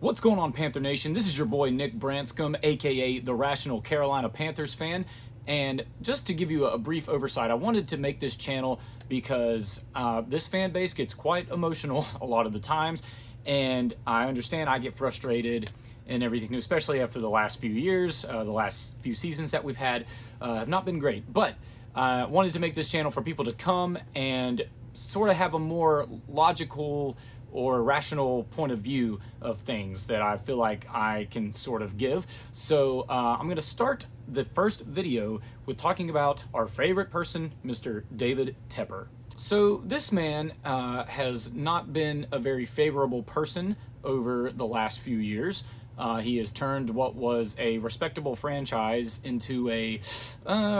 What's going on, Panther Nation? This is your boy Nick Branscombe, aka the Rational Carolina Panthers fan. And just to give you a brief oversight, I wanted to make this channel because this fan base gets quite emotional a lot of the times. And I understand I get frustrated and everything, especially after the last few years. The last few seasons that we've had have not been great. But I wanted to make this channel for people to come and sort of have a more logical or rational point of view of things that I feel like I can sort of give. So I'm going to start the first video with talking about our favorite person, Mr. David Tepper. So this man has not been a very favorable person over the last few years. He has turned what was a respectable franchise into a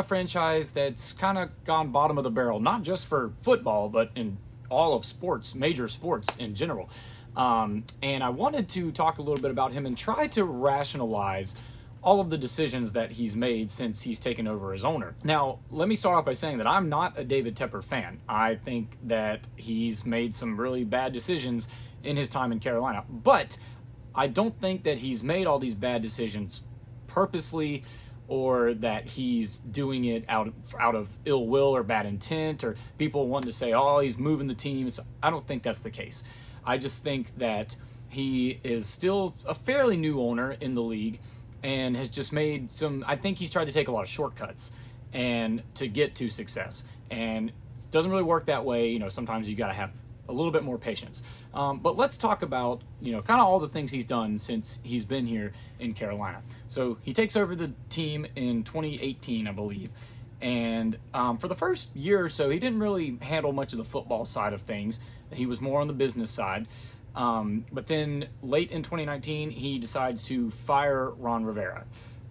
franchise that's kind of gone bottom of the barrel, not just for football, but in all of sports, major sports in general. And I wanted to talk a little bit about him and try to rationalize all of the decisions that he's made since he's taken over as owner. Now, let me start off by saying that I'm not a David Tepper fan. I think that he's made some really bad decisions in his time in Carolina, but I don't think that he's made all these bad decisions purposely, or that he's doing it out of ill will or bad intent, or people wanting to say, oh, he's moving the team. So I don't think that's the case. I just think that he is still a fairly new owner in the league and has just made some, I think he's tried to take a lot of shortcuts and to get to success. And it doesn't really work that way. You know, sometimes you got to have a little bit more patience. But let's talk about, kind of all the things he's done since he's been here in Carolina. So he takes over the team in 2018, I believe. And for the first year or so, he didn't really handle much of the football side of things. He was more on the business side. But then late in 2019, he decides to fire Ron Rivera.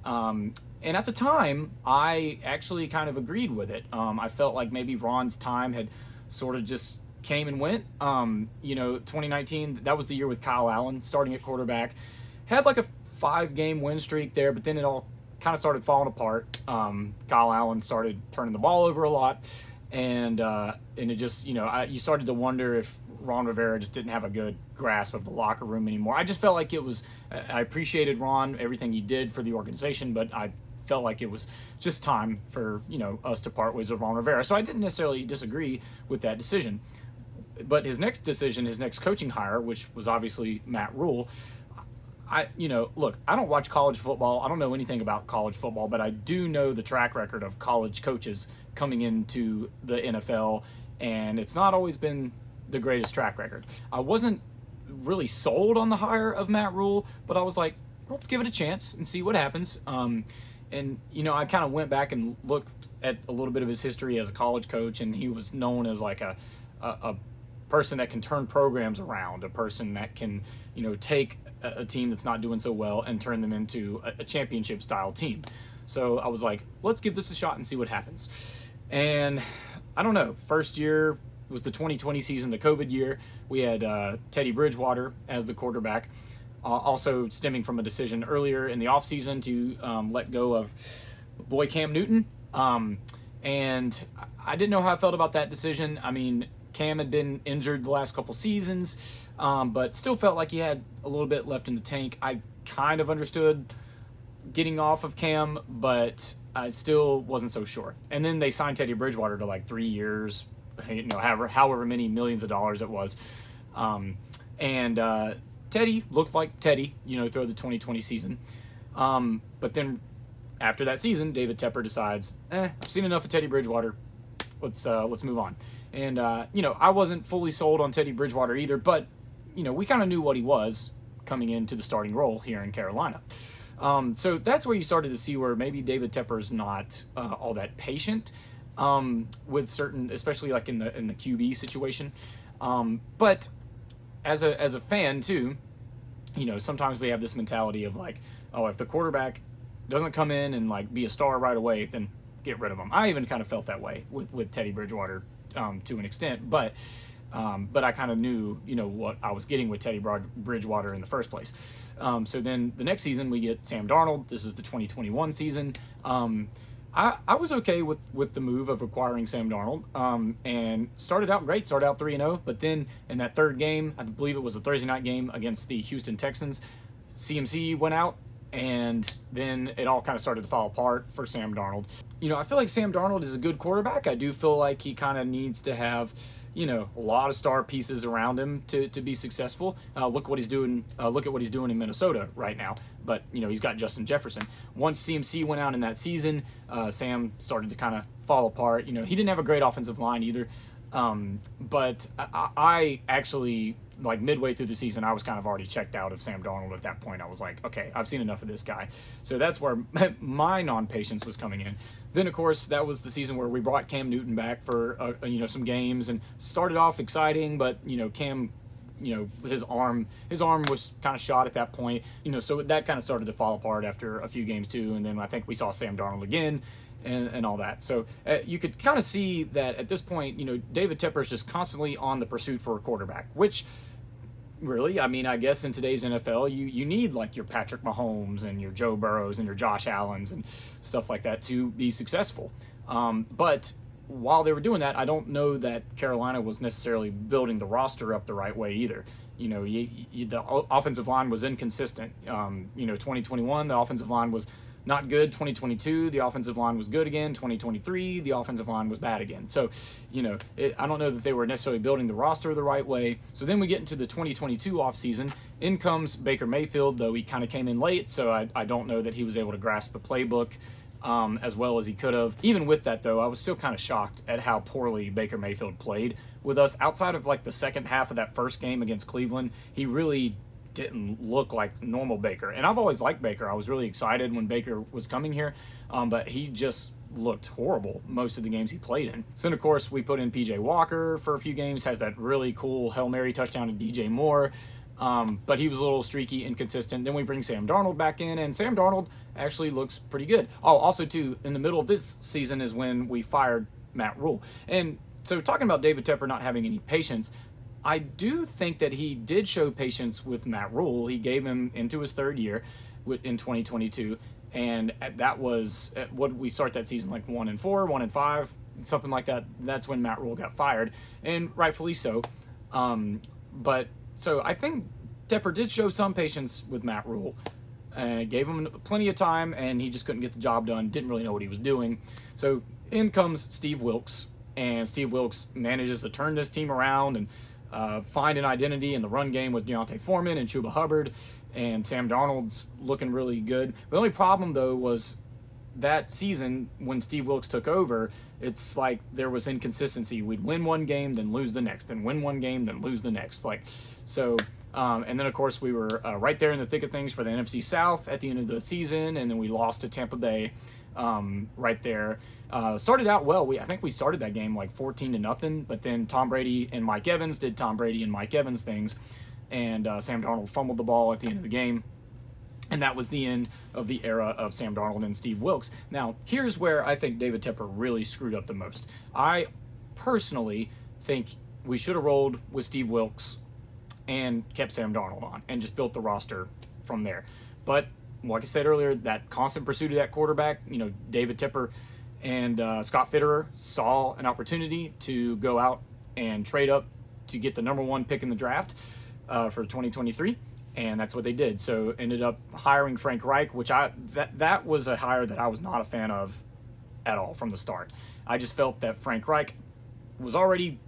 And at the time, I actually kind of agreed with it. I felt like maybe Ron's time had sort of just came and went. 2019, that was the year with Kyle Allen starting at quarterback. Had like a 5-game win streak there, but then it all kind of started falling apart. Kyle Allen started turning the ball over a lot, and it just, you started to wonder if Ron Rivera just didn't have a good grasp of the locker room anymore. I just felt like it was, I appreciated Ron, everything he did for the organization, but I felt like it was just time for, us to part ways with Ron Rivera. So I didn't necessarily disagree with that decision. But his next decision, his next coaching hire, which was obviously Matt Rule, look, I don't watch college football. I don't know anything about college football, but I do know the track record of college coaches coming into the NFL, and it's not always been the greatest track record. I wasn't really sold on the hire of Matt Rule, but I was like, let's give it a chance and see what happens. And, I kind of went back and looked at a little bit of his history as a college coach, and he was known as like a person that can turn programs around, a person that can, take a team that's not doing so well and turn them into a championship style team. So I was like, let's give this a shot and see what happens. And I don't know, first year was the 2020 season, the COVID year. We had Teddy Bridgewater as the quarterback, also stemming from a decision earlier in the offseason to let go of boy Cam Newton. And I didn't know how I felt about that decision. I mean, Cam had been injured the last couple seasons, but still felt like he had a little bit left in the tank. I kind of understood getting off of Cam, but I still wasn't so sure. And then they signed Teddy Bridgewater to like 3 years, however many millions of dollars it was. Teddy looked like Teddy, throughout the 2020 season. But then after that season, David Tepper decides, I've seen enough of Teddy Bridgewater. Let's move on. And, I wasn't fully sold on Teddy Bridgewater either, but, we kind of knew what he was coming into the starting role here in Carolina. So that's where you started to see where maybe David Tepper's not all that patient with certain, especially like in the QB situation. But as a fan too, sometimes we have this mentality of like, oh, if the quarterback doesn't come in and like be a star right away, then get rid of him. I even kind of felt that way with Teddy Bridgewater to an extent, but I kind of knew, what I was getting with Teddy Bridgewater in the first place. So then the next season we get Sam Darnold. This is the 2021 season. I was okay with the move of acquiring Sam Darnold, and started out great, started out 3-0, but then in that third game, I believe it was a Thursday night game against the Houston Texans, CMC went out, and then it all kind of started to fall apart for Sam Darnold. I feel like Sam Darnold is a good quarterback. I do feel like he kind of needs to have, a lot of star pieces around him to be successful. Look what he's doing. Look at what he's doing in Minnesota right now. But he's got Justin Jefferson. Once CMC went out in that season, Sam started to kind of fall apart. He didn't have a great offensive line either. But I actually, like, midway through the season, I was kind of already checked out of Sam Darnold at that point. I was like, okay, I've seen enough of this guy. So that's where my non-patience was coming in. Then, of course, that was the season where we brought Cam Newton back for, some games, and started off exciting, but, Cam, his arm was kind of shot at that point, so that kind of started to fall apart after a few games too. And then I think we saw Sam Darnold again, and all that. So you could kind of see that at this point, David Tepper is just constantly on the pursuit for a quarterback, which really, I guess in today's NFL, you need like your Patrick Mahomes and your Joe Burrows and your Josh Allens and stuff like that to be successful. But while they were doing that, I don't know that Carolina was necessarily building the roster up the right way either. The offensive line was inconsistent. 2021, the offensive line was not good. 2022, the offensive line was good again. 2023, the offensive line was bad again. So, I don't know that they were necessarily building the roster the right way. So then we get into the 2022 offseason. In comes Baker Mayfield, though he kind of came in late, so I don't know that he was able to grasp the playbook as well as he could have. Even with that, though, I was still kind of shocked at how poorly Baker Mayfield played with us. Outside of like the second half of that first game against Cleveland, he really didn't look like normal Baker. And I've always liked Baker. I was really excited when Baker was coming here, but he just looked horrible most of the games he played in. So then, of course, we put in PJ Walker for a few games, has that really cool Hail Mary touchdown to DJ Moore, but he was a little streaky, inconsistent. Then we bring Sam Darnold back in, and Sam Darnold actually looks pretty good. Oh, also, too, in the middle of this season is when we fired Matt Rule. And so talking about David Tepper not having any patience, I do think that he did show patience with Matt Rule. He gave him into his third year in 2022, and that was what we start that season like 1-4, 1-5, something like that. That's when Matt Rule got fired, and rightfully so. But so I think Tepper did show some patience with Matt Rule. Gave him plenty of time, and he just couldn't get the job done. Didn't really know what he was doing. So in comes Steve Wilks, and Steve Wilks manages to turn this team around and find an identity in the run game with Deontay Foreman and Chuba Hubbard, and Sam Darnold's looking really good. The only problem, though, was that season when Steve Wilks took over, it's like there was inconsistency. We'd win one game, then lose the next, then win one game, then lose the next. And then, of course, we were right there in the thick of things for the NFC South at the end of the season, and then we lost to Tampa Bay right there. Started out well. I think we started that game like 14-0, but then Tom Brady and Mike Evans did Tom Brady and Mike Evans things, and Sam Darnold fumbled the ball at the end of the game, and that was the end of the era of Sam Darnold and Steve Wilks. Now, here's where I think David Tepper really screwed up the most. I personally think we should have rolled with Steve Wilks and kept Sam Darnold on and just built the roster from there. But like I said earlier, that constant pursuit of that quarterback, David Tepper and Scott Fitterer saw an opportunity to go out and trade up to get the number one pick in the draft for 2023, and that's what they did. So ended up hiring Frank Reich, which that was a hire that I was not a fan of at all from the start. I just felt that Frank Reich was already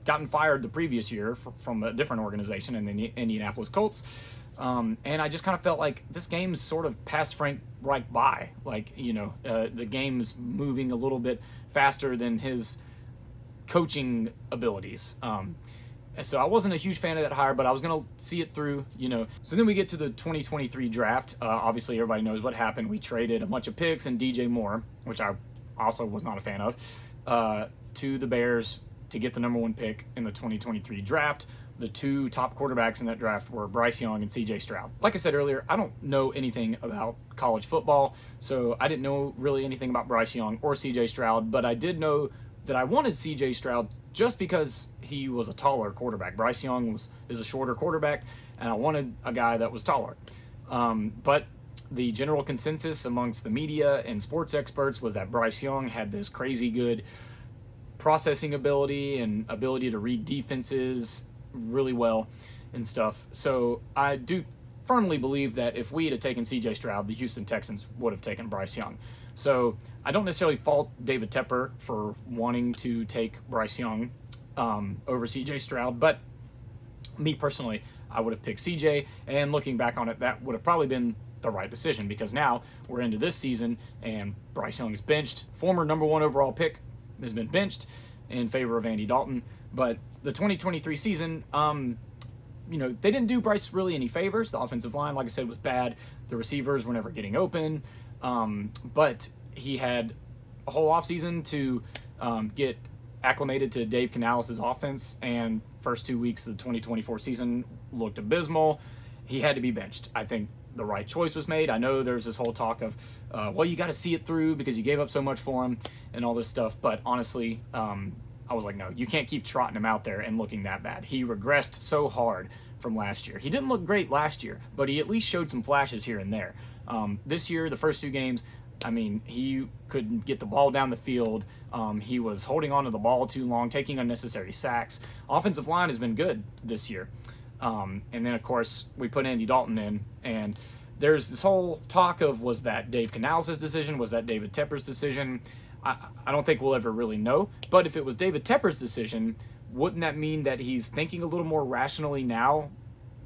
gotten fired the previous year from a different organization in the Indianapolis Colts. And I just kind of felt like this game's sort of passed Frank Reich by. The game's moving a little bit faster than his coaching abilities. So I wasn't a huge fan of that hire, but I was going to see it through, So then we get to the 2023 draft. Obviously, everybody knows what happened. We traded a bunch of picks and DJ Moore, which I also was not a fan of, to the Bears to get the number one pick in the 2023 draft. The two top quarterbacks in that draft were Bryce Young and C.J. Stroud. Like I said earlier, I don't know anything about college football, so I didn't know really anything about Bryce Young or C.J. Stroud, but I did know that I wanted C.J. Stroud just because he was a taller quarterback. Bryce Young is a shorter quarterback, and I wanted a guy that was taller. But the general consensus amongst the media and sports experts was that Bryce Young had this crazy good processing ability and ability to read defenses really well and stuff. So I do firmly believe that if we had taken C.J. Stroud, the Houston Texans would have taken Bryce Young. So I don't necessarily fault David Tepper for wanting to take Bryce Young over C.J. Stroud, but me personally, I would have picked CJ, and looking back on it, that would have probably been the right decision, because now we're into this season and Bryce Young is benched. Former number 1 overall pick has been benched in favor of Andy Dalton. But the 2023 season, they didn't do Bryce really any favors. The offensive line, like I said, was bad. The receivers were never getting open. But he had a whole offseason to get acclimated to Dave Canales' offense, and first 2 weeks of the 2024 season looked abysmal. He had to be benched. I think the right choice was made. I know there's this whole talk of, you got to see it through because you gave up so much for him and all this stuff. But honestly, I was like, no, you can't keep trotting him out there and looking that bad. He regressed so hard from last year. He didn't look great last year, but he at least showed some flashes here and there. This year, the first 2 games, I mean, he couldn't get the ball down the field. He was holding on to the ball too long, taking unnecessary sacks. Offensive line has been good this year. And then, of course, we put Andy Dalton in, and there's this whole talk of, was that Dave Canales' decision? Was that David Tepper's decision? I don't think we'll ever really know. But if it was David Tepper's decision, wouldn't that mean that he's thinking a little more rationally now?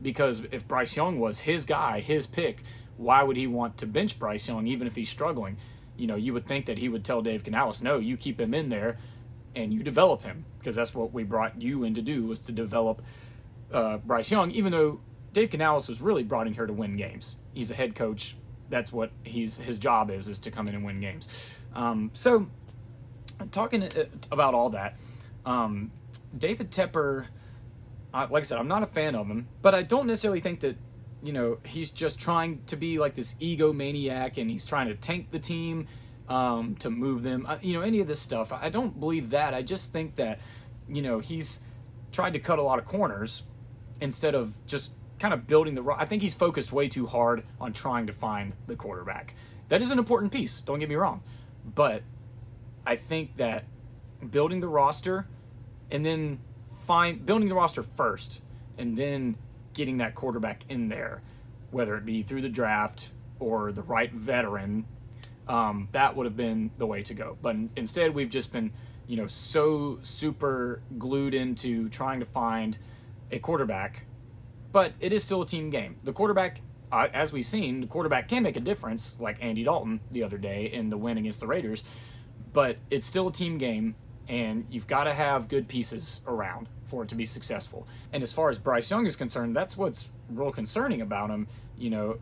Because if Bryce Young was his guy, his pick, why would he want to bench Bryce Young even if he's struggling? You would think that he would tell Dave Canales, no, you keep him in there and you develop him, because that's what we brought you in to do, was to develop Bryce Young, even though Dave Canales was really brought in here to win games. He's a head coach. That's what his job is to come in and win games. So talking about all that, David Tepper, like I said, I'm not a fan of him, but I don't necessarily think that, he's just trying to be like this egomaniac and he's trying to tank the team to move them. Any of this stuff. I don't believe that. I just think that, he's tried to cut a lot of corners instead of just kind of building I think he's focused way too hard on trying to find the quarterback. That is an important piece, don't get me wrong. But I think that building the roster and then building the roster first and then getting that quarterback in there, whether it be through the draft or the right veteran, that would have been the way to go. But instead, we've just been, so super glued into trying to find a quarterback. But it is still a team game. The quarterback, as we've seen, the quarterback can make a difference, like Andy Dalton the other day in the win against the Raiders. But it's still a team game, and you've got to have good pieces around for it to be successful. And as far as Bryce Young is concerned, that's what's real concerning about him.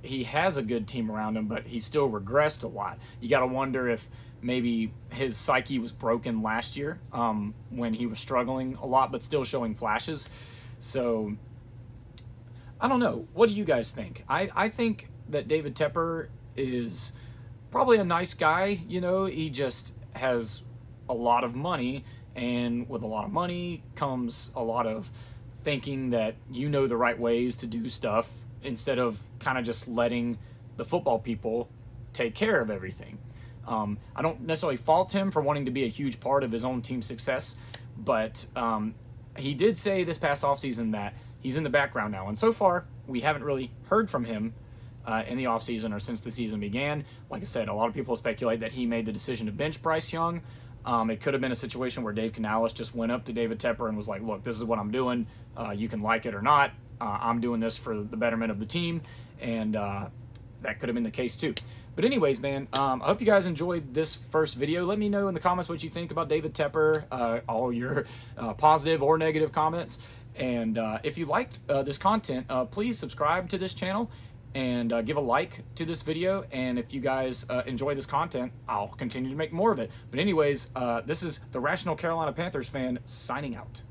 He has a good team around him, but he still regressed a lot. You got to wonder if maybe his psyche was broken last year when he was struggling a lot, but still showing flashes. So I don't know. What do you guys think? I think that David Tepper is probably a nice guy. He just has a lot of money, and with a lot of money comes a lot of thinking that the right ways to do stuff instead of kind of just letting the football people take care of everything. I don't necessarily fault him for wanting to be a huge part of his own team's success, but he did say this past offseason that he's in the background now, and so far we haven't really heard from him in the offseason or since the season began. Like I said, a lot of people speculate that he made the decision to bench Bryce Young. It could have been a situation where Dave Canales just went up to David Tepper and was like, look, this is what I'm doing. You can like it or not. I'm doing this for the betterment of the team, and that could have been the case too. But anyways, man, I hope you guys enjoyed this first video. Let me know in the comments what you think about David Tepper, all your positive or negative comments. And if you liked this content, please subscribe to this channel and give a like to this video. And if you guys enjoy this content, I'll continue to make more of it. But anyways, this is the Rational Carolina Panthers fan signing out.